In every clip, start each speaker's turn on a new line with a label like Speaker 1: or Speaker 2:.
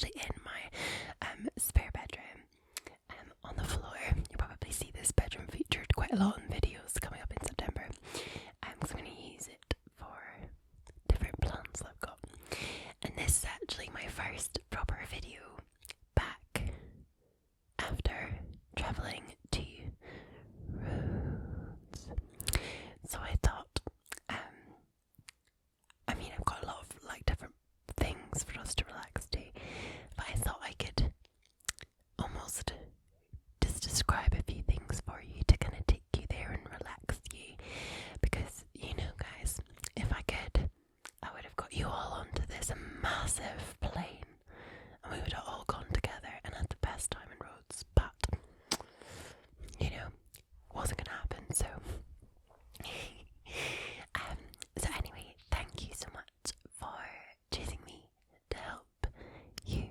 Speaker 1: actually in my spare bedroom on the floor. You'll probably see this bedroom featured quite a lot in videos coming up in September. So I'm going to use it for different plans I've got. And this is actually my first proper video back after travelling to Rhodes. So I thought, I've got a lot of like different things for us to relax to, but I thought I could almost just describe a few things for you to kind of take you there and relax you, because guys, if I could, I would have got you all onto this massive plane and we would have all gone together and had the best time in Rhodes, but wasn't gonna happen. So so anyway, thank you so much for choosing me to help you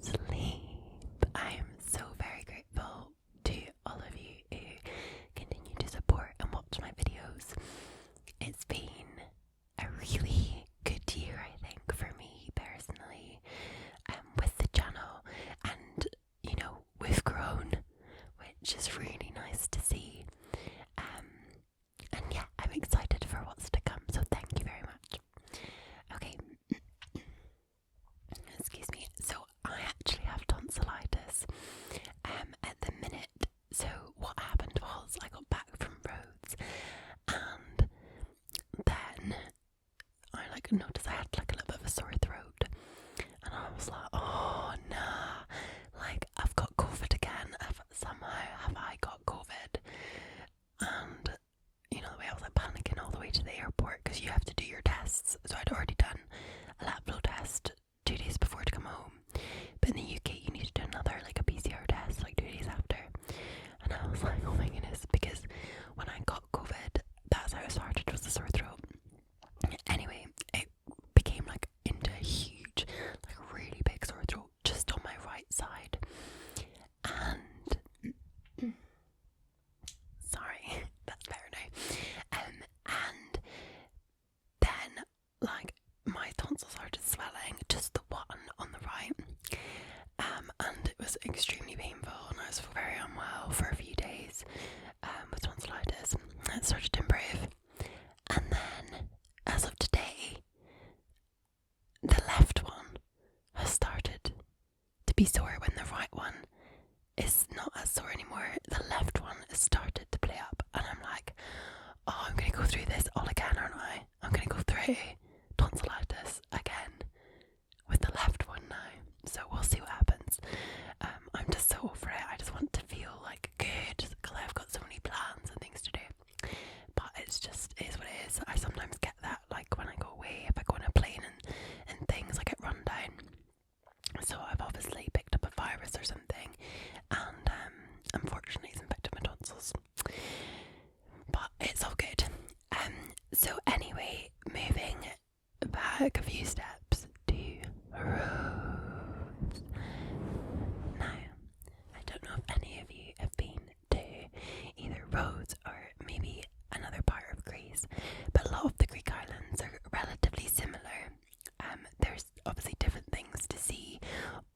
Speaker 1: sleep. I am so very grateful to all of you who continue to support and watch my videos. It's been a really good year, I think, for me personally, with the channel, and we've grown, which is really nice to see. And yeah, I'm excited for what's to come, so thank you very much. Okay, excuse me. So I actually have tonsillitis at the minute. So what happened was I got back from Rhodes, and then I noticed I had a little bit of a sore throat, and I was like, oh nah, I've got COVID again. Have I got COVID? And the way I was panicking all the way to the airport, because you have to do your tests. So I'd already done a lab flow test 2 days before to come home, but in the UK you need to do another a PCR test 2 days after. And I was like, oh my goodness, because when I got COVID, that's how it started, was the sore throat. Anyway, it became into a huge, really big sore throat just on my right side. And sorry, that's better now. And then my tonsils started swelling, just the one on the right. And it was extremely painful, and I was very unwell for a few days with tonsillitis. It started to improve, and then as of today, the left one has started to be sore when the right one is not as sore anymore. The left one has started to play up, and I'm like, oh, I'm going to go through this all again, aren't I? I'm going to go through tonsillitis again with the left one now. So we'll see what happens. I'm just so over it. I just want to feel good, because I've got so many plans and things to do. But it is what it is. I sometimes get that when I go away, if I go on a plane and things, I get run down. So I've obviously picked up a virus or something, and unfortunately it's infected my tonsils. But it's all good. So anyway, moving back a few steps to Rhodes. Now, I don't know if any of you have been to either Rhodes or maybe another part of Greece, but a lot of the Greek islands are relatively similar. There's obviously different things to see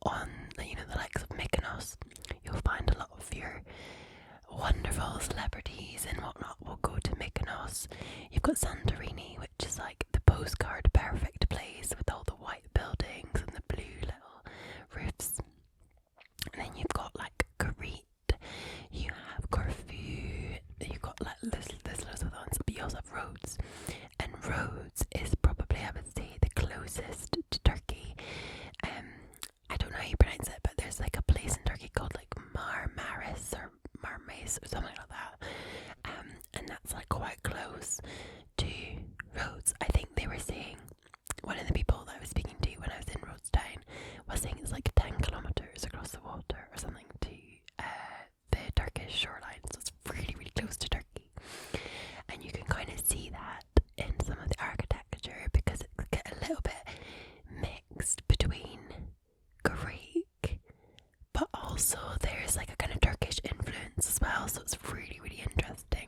Speaker 1: on the likes of Mykonos. You'll find a lot of your wonderful celebrities and whatnot will go to Mykonos. You've got Santorini, which is the postcard perfect place with all the white buildings and the blue little roofs. And then you've got Crete, you have Corfu, you've got there's loads of ones, but you also have Rhodes. And Rhodes is probably, I would say, the closest to Turkey. I don't know how you pronounce it, but there's a place in Turkey called Marmaris or Marmaris or something like that. And that's quite close to Rhodes. I think they were saying, one of the people that I was speaking to when I was in Rhodes town was saying it's 10 kilometres across the water or something to the Turkish shoreline. So it's really, really close to Turkey. And you can kind of see that in some of the architecture, because it's a little bit mixed between Greek, but also there's a kind of Turkish influence as well, so it's really, really interesting.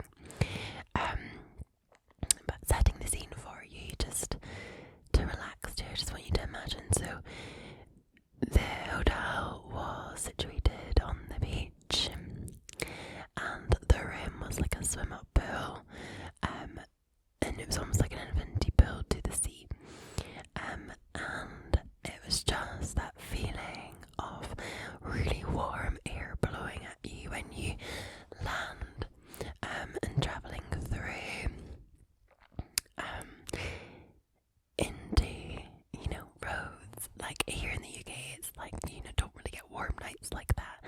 Speaker 1: But setting the scene for you, just to relax to, I just want you to imagine, so the swim up pool, and it was almost like an infinity pool to the sea, and it was just that feeling of really warm air blowing at you when you land, and travelling through into, Rhodes. Like here in the UK, it's like, don't really get warm nights like that,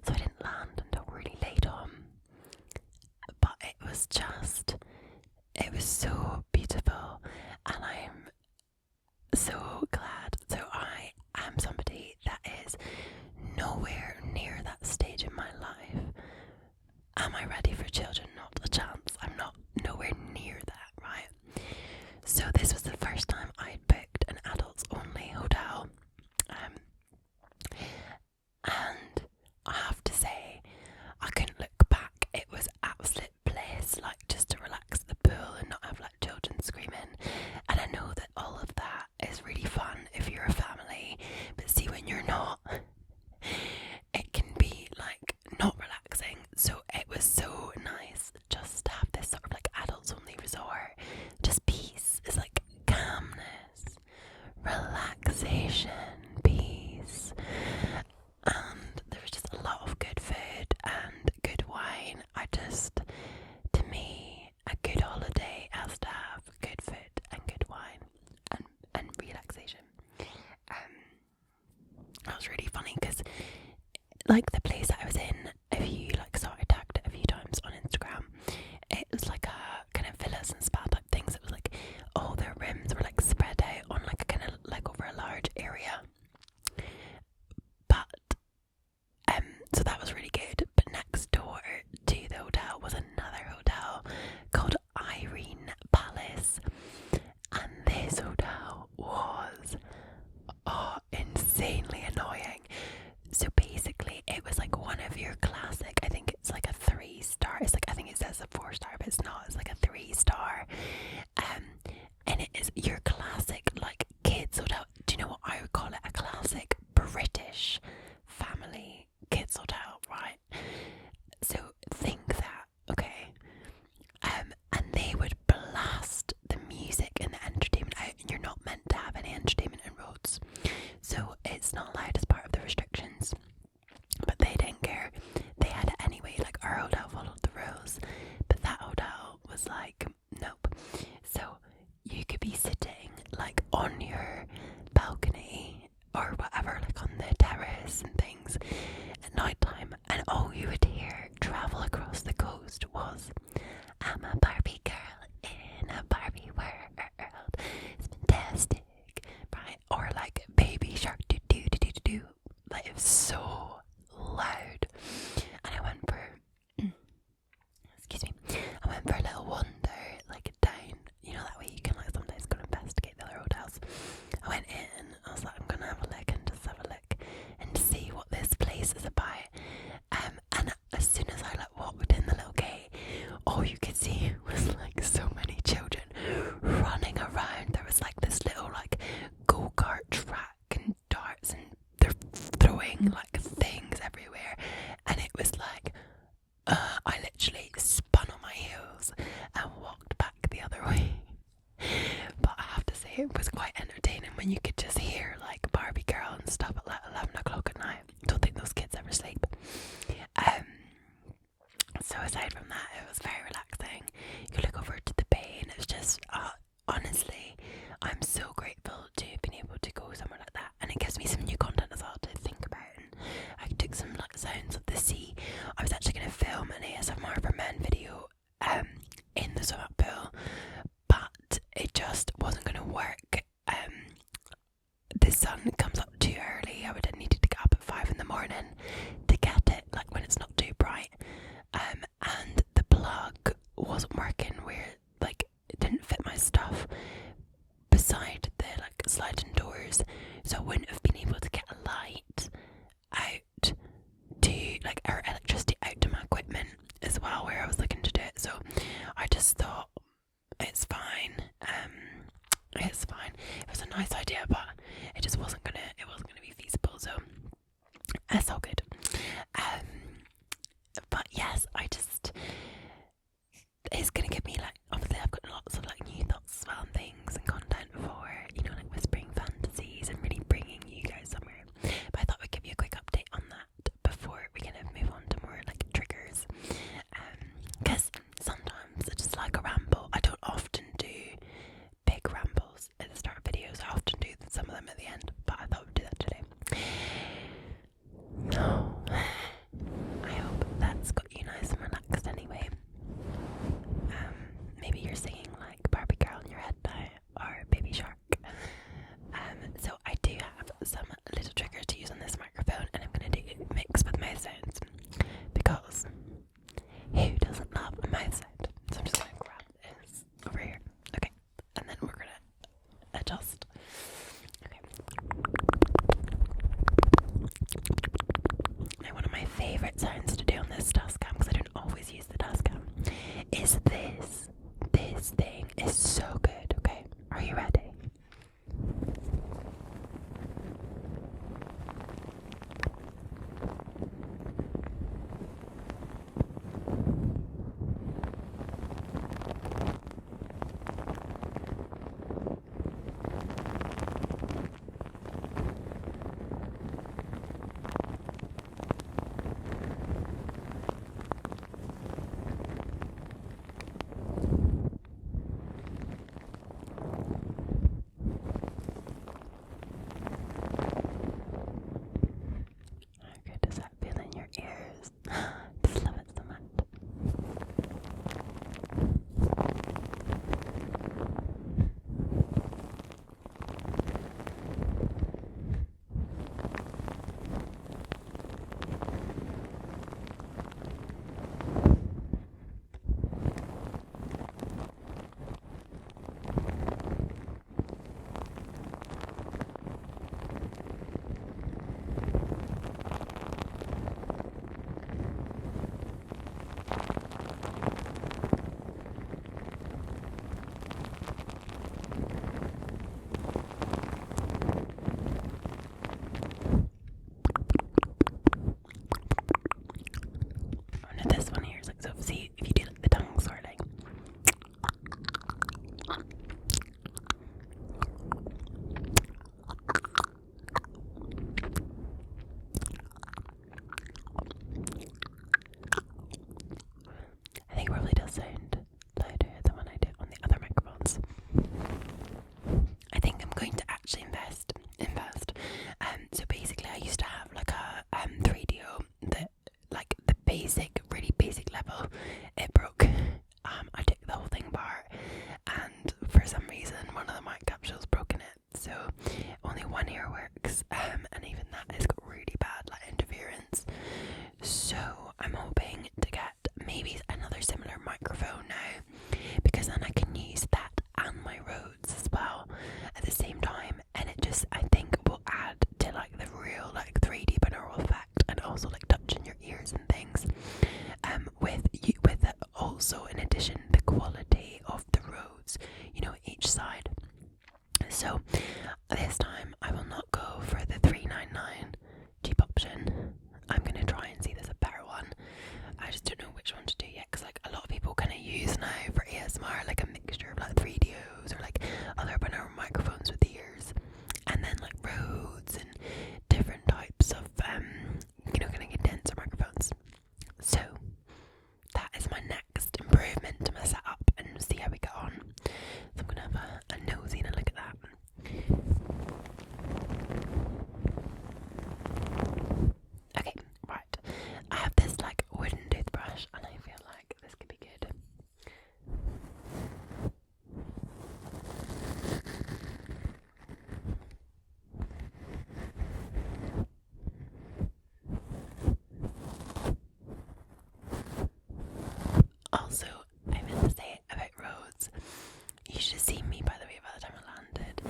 Speaker 1: so I didn't land until really late on, but it was so beautiful, and I'm so glad. So I am somebody that is nowhere near that stage in my life. Am I ready for children? Not a chance. I'm not nowhere near that, right? So this was the first time I'd booked an adults only hotel, and I have to say, I couldn't look back. It was absolute bliss, like just to relax at the pool and not have like children screaming. And I know that all of that is really fun if you're a family, but see, when you're not, it can be like not relaxing. So it was so nice just to have this sort of like adults only resort. Just peace. It's like calmness, relaxation, peace. And there was just a lot of good food and good wine. To me, a good holiday has to have good food and good wine and relaxation. That was really funny because, like, the place that I was in, if you like saw, I tagged it a few times on Instagram. It was like a kind of villas and spa type things. It was like all their rooms were like spread out on like a kind of like over a large area. But so that was really good. But next door to the hotel was another hotel called Irene Palace, and this hotel was insanely annoying. So basically, it was like one of your classic, I think it's like a 3-star. It's like, I think it says a 4-star, but it's not. It's like a 3-star. And it is your classic like kids hotel. Do you know what I would call it? A classic British family kids hotel, right? So think that, okay? And they would blast the music and the entertainment out, and you're not meant to have any entertainment in Rhodes, so it's not allowed as part of the restrictions. But they didn't care. They had it anyway. Like, our hotel followed the rules, but that hotel was like, nope. So you could be sitting like on your balcony or whatever, like on the terrace and things at night time, and all you would hear travel across the coast was, I'm a Barbie girl in a Barbie world, it's fantastic, right? Or like Baby Shark do do do do do. Like, it was so loud. And I went for a little wander, like down, that way you can like sometimes go and investigate the other hotels. I went in, I was like, I'm gonna have a look and just have a look and see what this place is about. And as soon as I like walked in the little gate, all you could see was like so many children running around. There was like this little like go-kart track and darts, and they're throwing like things everywhere, and it was like I literally spun on my heels and walked back the other way. But I have to say, it was quite entertaining when you could just hear like Barbie Girl and stuff at like 11 o'clock at night. Don't think those kids ever sleep. So aside from that, it was very relaxing. You could look over to the bay, and it was just honestly, I'm so grateful to have been able to go somewhere like that, and it gives me some new content as well to think about. And I took some like sounds of the sea. I was actually going to film an ASMR for men video in the swim up pool, but it just wasn't going to work. The sun comes up too early. I would have needed to get up at 5 in the morning to get it, like when it's not too bright. And the plug wasn't working where like it didn't fit my stuff beside the like sliding doors, so I wouldn't have been able to get a light out to like our electricity out to my equipment as well where I was looking to do it. So I just thought, it's fine. It's fine. It was a nice idea, but it just wasn't gonna be feasible, so it's all good. But yes, I just is this. This thing is so good, okay? Are you ready? Ears. Just love it so much. This one here is like, so see if you do like the tongue swirling. I think it probably does sound louder than when I do it on the other microphones. I think I'm going to actually invest. So basically I used to have like a 3DO that like the basic, really basic level, it broke. I took the whole thing apart and for some reason one of the mic capsules broken it, so only one ear works, and even that has got really bad like interference. So I'm hoping to get maybe another similar microphone now, because then I can use that and my Rhodes as well at the same time, and it just, I think, will add to like the real like 3D binaural effect, and also like touching your ears and things. With also in addition the quality of the Rhodes, you know, each side. So this time I will not go for the $399 cheap option. I'm gonna try and see there's a better one. I just don't know which one to do yet, because like a lot of people kind of use now for ASMR like a mixture of like 3DOs or like other binaural microphones with ears, and then like Rhodes and different types of you know, kind of condenser microphones. So that is my next improvement to my setup, and see how we get on. So I'm gonna have a nosy and a look at that. Okay, right. I have this like wooden toothbrush, and I feel like this could be good. Also, I meant to say about Rhodes. You should have seen me, by the way, by the time I landed.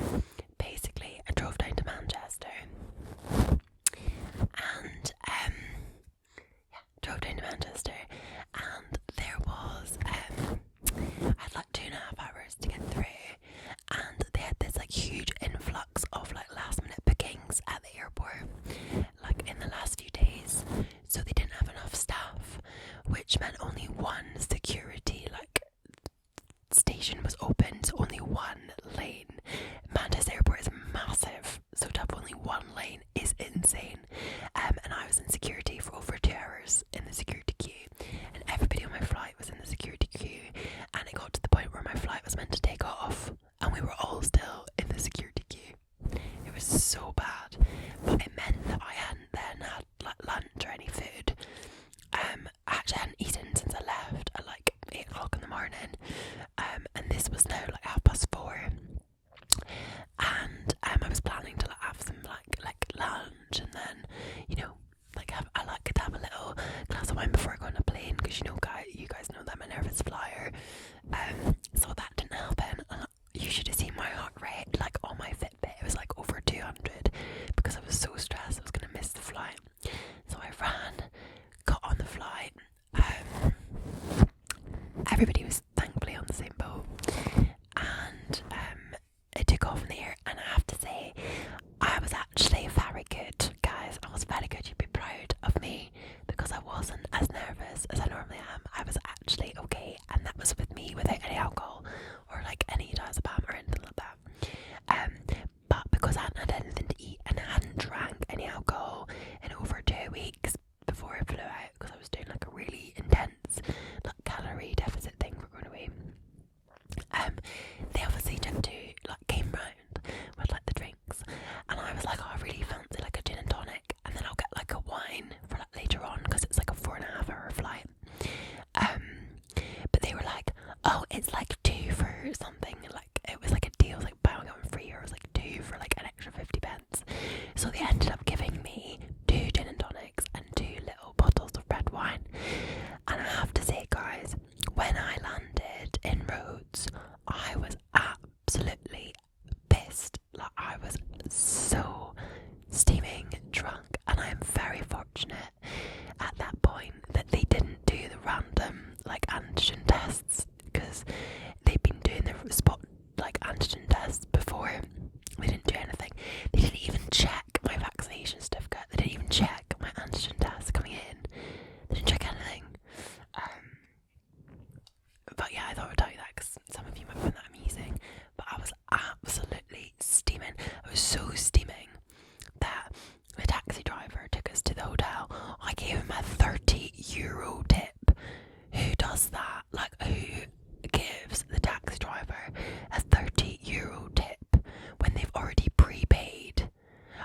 Speaker 1: Basically, I drove down to Manchester, and and there was I had like 2.5 hours to get through, and they had this like huge influx of like last minute bookings at the airport, like in the last few days. So they didn't have enough staff, which meant only one security like station was open, so only one lane. Manchester Airport is massive, so to have only one lane is insane. And I was in security for over 2 hours in the security queue, and everybody on my flight was in the security queue, and it got to the point where my flight was meant to take off, and we were all still in the security queue. It was so bad, but it meant that I hadn't then had like lunch or any food. I actually hadn't eaten since I left at like 8 o'clock in the morning, and this was now like 4:30, and I was planning to like have some like lunch, and then, you know, like I like to have a little glass of wine before I go on a plane, because you guys know that I'm a nervous flyer. So that didn't happen, and you should have seen my heart rate like on my Fitbit. It was like over 200, because I was so stressed I was gonna miss the flight. So I ran, got on the flight. Everybody everybody was thankfully on the same boat, and it took off in the air. And I have to say, I was actually very good, guys. I was very good. You'd be proud of me because I wasn't as nervous as I normally am. I was actually okay, and that was with me without any alcohol or like any diazepam or anything like that. But because I hadn't had anything to eat and I hadn't drank any alcohol in over 2 weeks before I flew out, because I was doing like a really intense like calorie deficit thing for going away, they obviously came round with like the drinks, and I was like, oh, I really fancy like a gin and tonic, and then I'll get like a wine for like later on because it's like a 4.5 hour flight. But they were like, oh, it's like 2 for something, like it was like a deal, like buy one free, or it was like 2 for like an extra 50 pence. So they ended up giving me 2 gin and tonics and 2 little bottles of red wine. And I have to say, guys, when I landed in Rhodes, I was absolutely pissed. Like, I was so steaming drunk, and I am very fortunate at that point that they didn't do the random like antigen tests, because they've been doing the spot like antigen tests before. They didn't do anything. They didn't even check my vaccination certificate. They didn't even check my antigen test coming in. They didn't check anything. But yeah, I thought I'd tell you that because some of you might find that amusing. But I was absolutely steaming. I was so steaming that the taxi driver took us to the hotel. I gave him a €30 tip. Who does that? Like, who gives the taxi driver a €30 tip when they've already prepaid?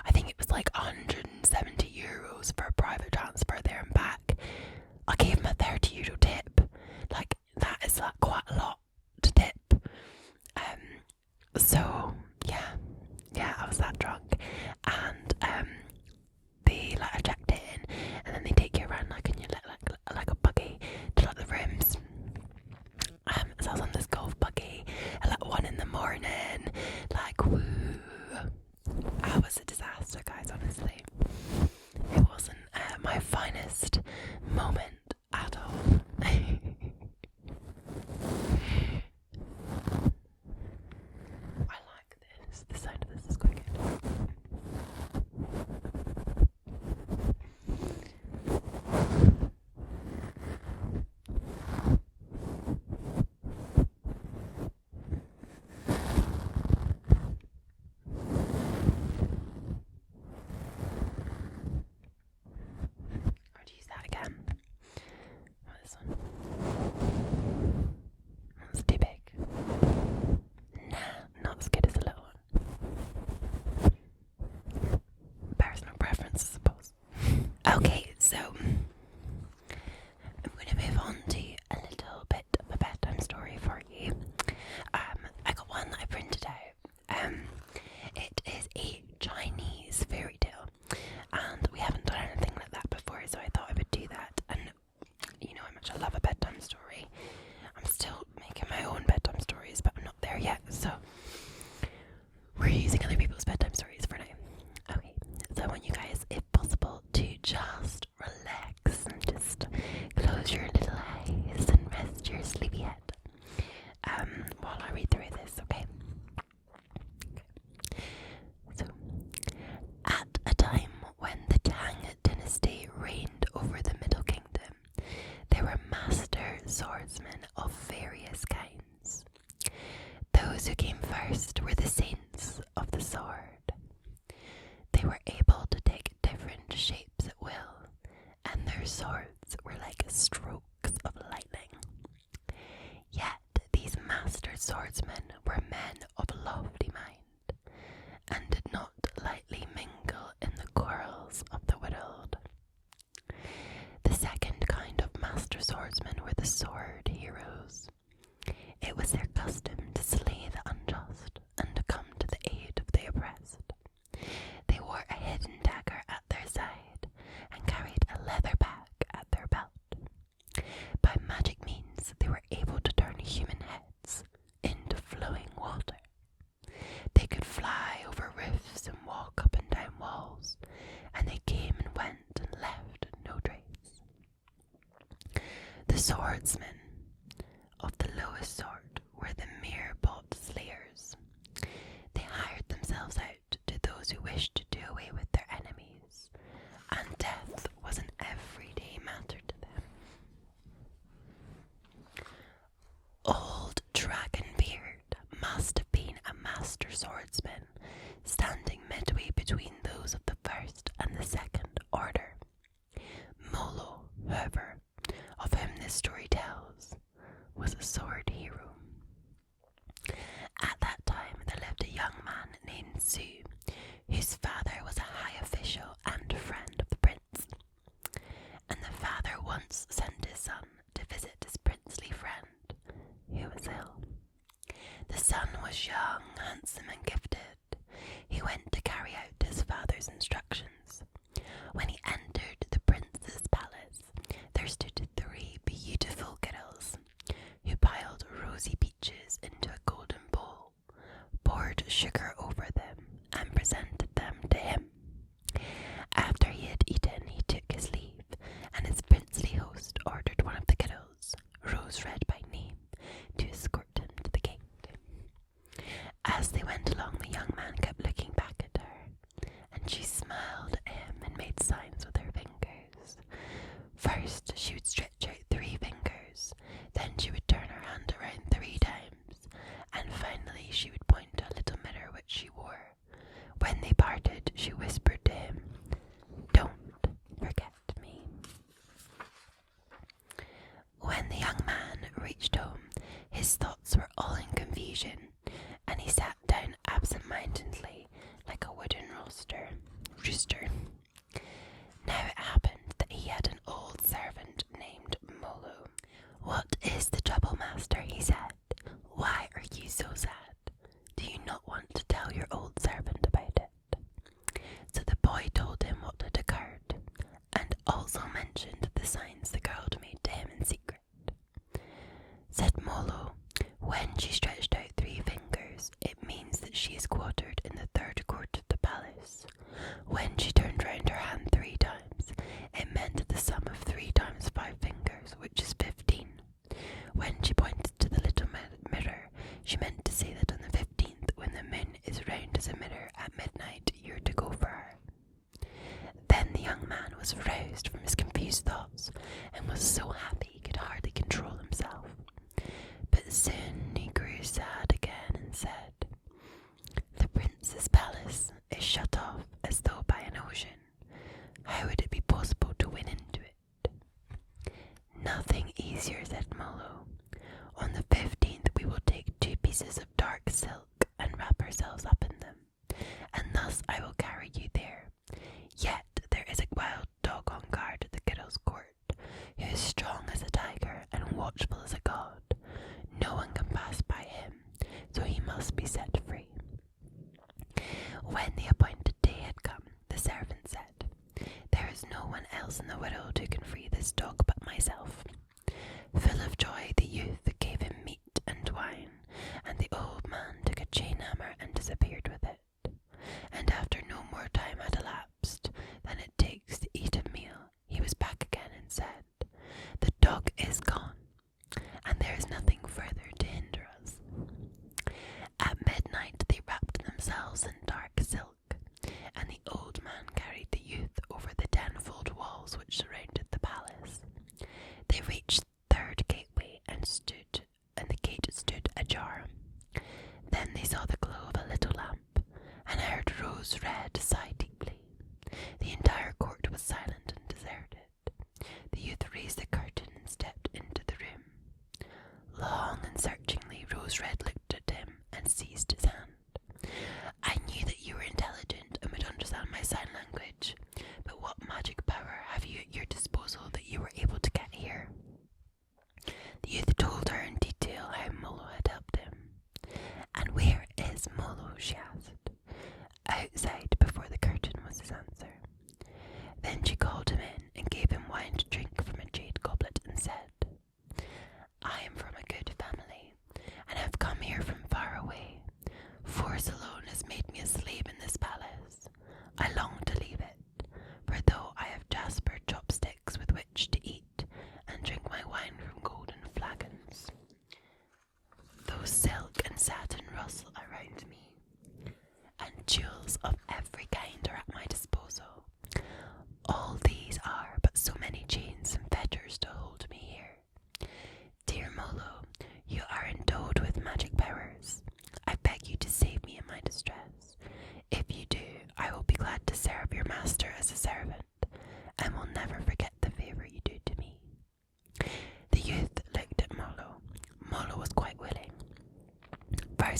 Speaker 1: I think it was like €170 for a private transfer there and back. I gave him a €30 tip. Like, that is like quite a lot to tip. So yeah, I was that drunk, and they like I checked it in, and then they take you around like in your like a buggy to like the rooms. So I was on this golf buggy at like 1 a.m, like woo. I was a disaster, guys. Honestly, it wasn't my finest moment at all. I like this. The sound of this is quite good. I'd use that again. Oh, this one. That's too big. Nah, not as good as the little one. Personal preference, I suppose. Okay, so I'm going to move on to a little bit of a bedtime story for you. I got one that I printed out. It is a Chinese fairy tale, and we haven't done anything like that before, so I thought I would do that. And you know how much I love a bedtime story. I'm still making my own bedtime stories, but I'm not there yet, so we're using other people's bedtime stories for now. Okay, so I want you guys, if possible, to just relax and just close your little eyes and rest your sleepy head while I read through this, okay? So, at a time when the Tang dynasty reigned over the Middle Kingdom, there were master swordsmen of various kinds. Those who came first were the saints of the sword. They were able to take different shapes at will, and their swords were like strokes of lightning. Yet these master swordsmen were men of lofty mind, and did not lightly mingle in the quarrels of the world. The second kind of master swordsmen were the sword heroes. It was their custom to slay the unjust and to come to the aid of the oppressed. They wore a hidden dagger at their side and carried a leather bag at their belt. By magic means, they were able to turn human heads into flowing water. They could fly over roofs and walk up and down walls, and they came and went and left no trace. The swordsmen of the a sort were the mere-bought slayers. They hired themselves out to those who wished to do away with their enemies, and death was an everyday matter to them. Old Dragonbeard must have been a master swordsman, standing midway between those of the first and the second order. Molo, however, of whom this story tells, was a sword hero. At that time there lived a young man named Sue, whose father was a high official and friend of the prince. And the father once sent his son to visit his princely friend, who was ill. The son was young, handsome, and gifted. He went to carry out his father's instructions. When he entered the prince's palace, there stood 3 beautiful girls, who piled rosy peaches into a golden bowl, poured sugar over them, and presented them to him. After he had eaten, he took his leave, and his princely host ordered one of the girls, Rose Red by name, to escort him to the gate. As they went along, the young man kept looking back at her, and she smiled at him and made signs with her fingers. First, she would stretch out 3 fingers, then she would turn her hand around 3 times, and finally she would point to a little mirror which she wore. When they parted, she whispered to him, "Don't forget me." When the young man reached home, his thoughts were all in confusion, and he sat down absent-mindedly like a wooden rooster. Now it happened that he had an old servant named Molo. "What is the trouble, master?" he said. "Why are you so sad? Do you not want to tell your old servant about it?" So the boy told him what had occurred, and also mentioned the signs the girl had made to him in secret. Said Molo, "When she stretched out 3 fingers, it means that she is quartered in the 3rd court of the palace. When she turned round her hand 3 times, it meant the sum of 3 times 5 fingers, which is 15. When she pointed to the little mirror, she meant to say that on the 15th, when the moon is round as a mirror at midnight, you're to go for her." Then the young man was roused from his confused thoughts, and was so happy he could hardly control himself. But soon he grew sad again and said, "The prince's palace is shut off as though by an ocean. How would it be possible to win into it?" "Nothing easier," said Molo. "On the 15th we will take 2 pieces of dark silk and wrap ourselves up in them, and thus I will carry you there. Yet there is a wild dog on guard at the girl's court, who is strong as a tiger and watchful as a god. No one can pass by him, so he must be set free." When the appointed day had come, the servant said, "There is no one else in the world who can free this dog but myself." Full of joy, the youth gave him meat and wine, and the old man took a chain hammer and disappeared with it. And after no more time had elapsed than it takes to eat a meal, he was back again and said, "The dog is gone, and there is nothing further to hinder us." At midnight they wrapped themselves in dark silk, and the old man carried the youth over the 10-fold walls which surrounded the palace. They reached the 3rd gateway, and the gate stood ajar. Then they saw the glow of a little lamp, and heard Rose Red sigh deeply. The entire court was silent and deserted. The youth raised the curtain and stepped into the room. Long and searchingly Rose Red looked at him and seized his hand. "I knew that you were intelligent and would understand my sign language, but what magic power have you at your disposal that you were able to get here?" The youth told her in detail how Molo had helped him. "And where is Molo?" she asked. "Outside, before the curtain," was his answer. Then she called him in and gave him wine to drink from a jade goblet and said, "I am from a good family, and have come here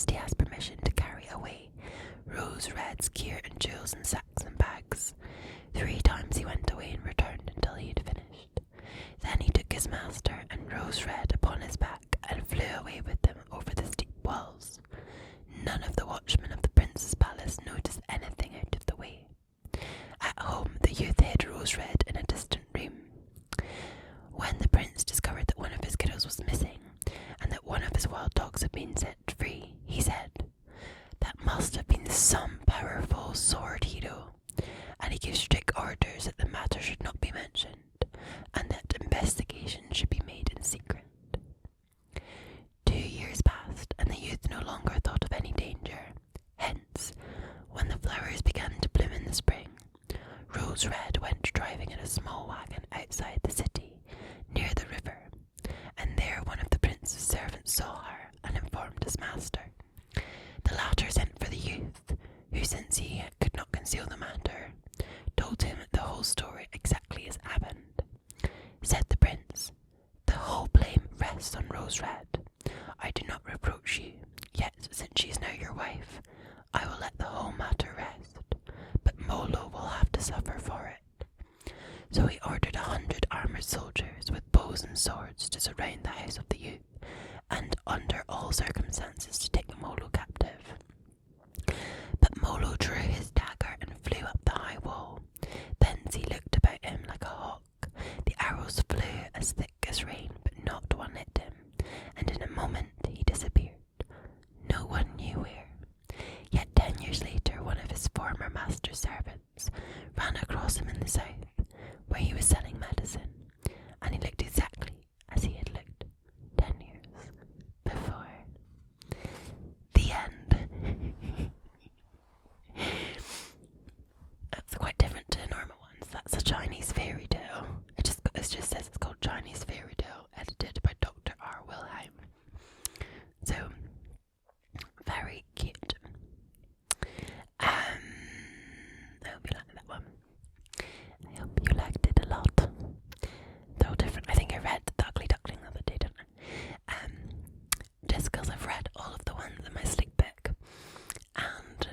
Speaker 1: Majesty has permission to carry away Rose Red's gear and jewels in sacks and bags. 3 times he went away and returned until he had finished. Then he took his master and Rose Red upon his back and flew away with him over the steep walls. None of the watchmen of the prince's palace noticed anything out of the way. At home, the youth hid Rose Red in a distant room. When the prince discovered that one of his kiddos was missing, and that one of his wild dogs had been set free, he said, "That must have been some powerful sword hero," and he gave strict orders that the matter should not be mentioned, and that investigation should be made in secret. 2 years passed, and the youth no longer thought of any danger. Hence, when the flowers began to bloom in the spring, Rose Red went driving in a small wagon outside the city, near the river, and there one of the prince's servants saw her and informed his master. The latter sent for the youth, who, since he could not conceal the matter, told him the whole story exactly as happened. Said the prince, "The whole blame rests on Rose Red. I do not reproach you, yet since she is now your wife, I will let the whole matter rest, but Molo will have to suffer for it." So he ordered 100 armoured soldiers with bows and swords to surround the house of the youth, and under all circumstances to take Molo captive. But Molo drew his dagger and flew up the high wall. Thence he looked about him like a hawk. The arrows flew as thick as rain, but not one hit him, and in a moment he disappeared. No one knew where. Yet 10 years later, one of his former master's servants ran across him in the south, where he was selling medicine, and he looked exactly as he had looked 10 years before. The end. That's quite different to normal ones. That's a Chinese fairy tale. It just says it's called Chinese Fairy Tale, edited by Dr. R. Wilhelm. So, very cute. I hope you liked that one. I hope you liked it a lot. They're all different. I think I read The Ugly Duckling the other day, didn't I? Just because I've read all of the ones in my sleep book, and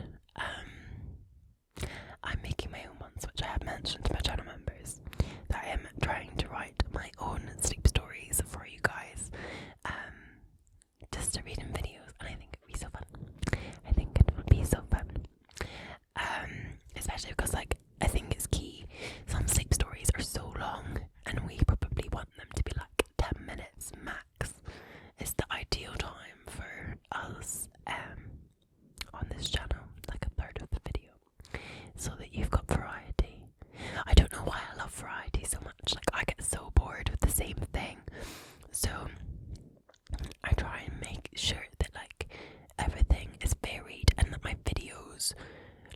Speaker 1: I'm making my own ones, which I have mentioned to my channel members, that I am trying to write my own sleep stories for you guys, just to read in videos, and I think it would be so fun. I think it would be so fun. Especially because, like, I think it's key. Some sleep stories are so long, and we probably want them to be like 10 minutes max. It's the ideal time for us on this channel, like a third of the video, so that you've got variety. I don't know why I love variety so much. Like, I get so bored with the same thing, so I try and make sure that, like, everything is varied, and that my videos,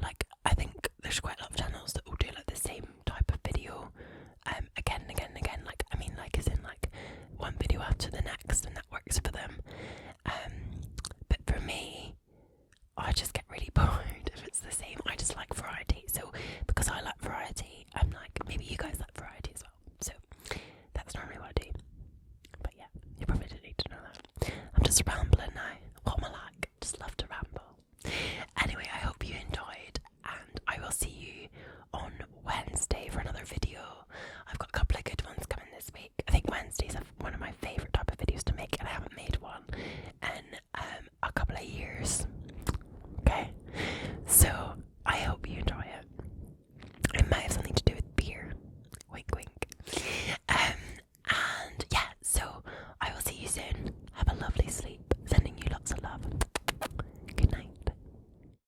Speaker 1: like, I think there's quite a lot of channels that will do like the same type of video again and again and again, like, I mean, like, as in, like, one video after the next, and that works for them, but for me, I just get really bored if it's the same. I just like variety, so because I like variety, I'm like, maybe you guys like variety as well, so that's normally what I do. But yeah, you probably didn't need to know that. I'm just rambling now. What am I like? Just love to ramble. Anyway, I hope you enjoyed, and I will see you on Wednesday for another video. I've got a couple of good ones coming this week. I think Wednesdays are one of my favourite type of videos to make, and I haven't made one in a couple of years. Okay, so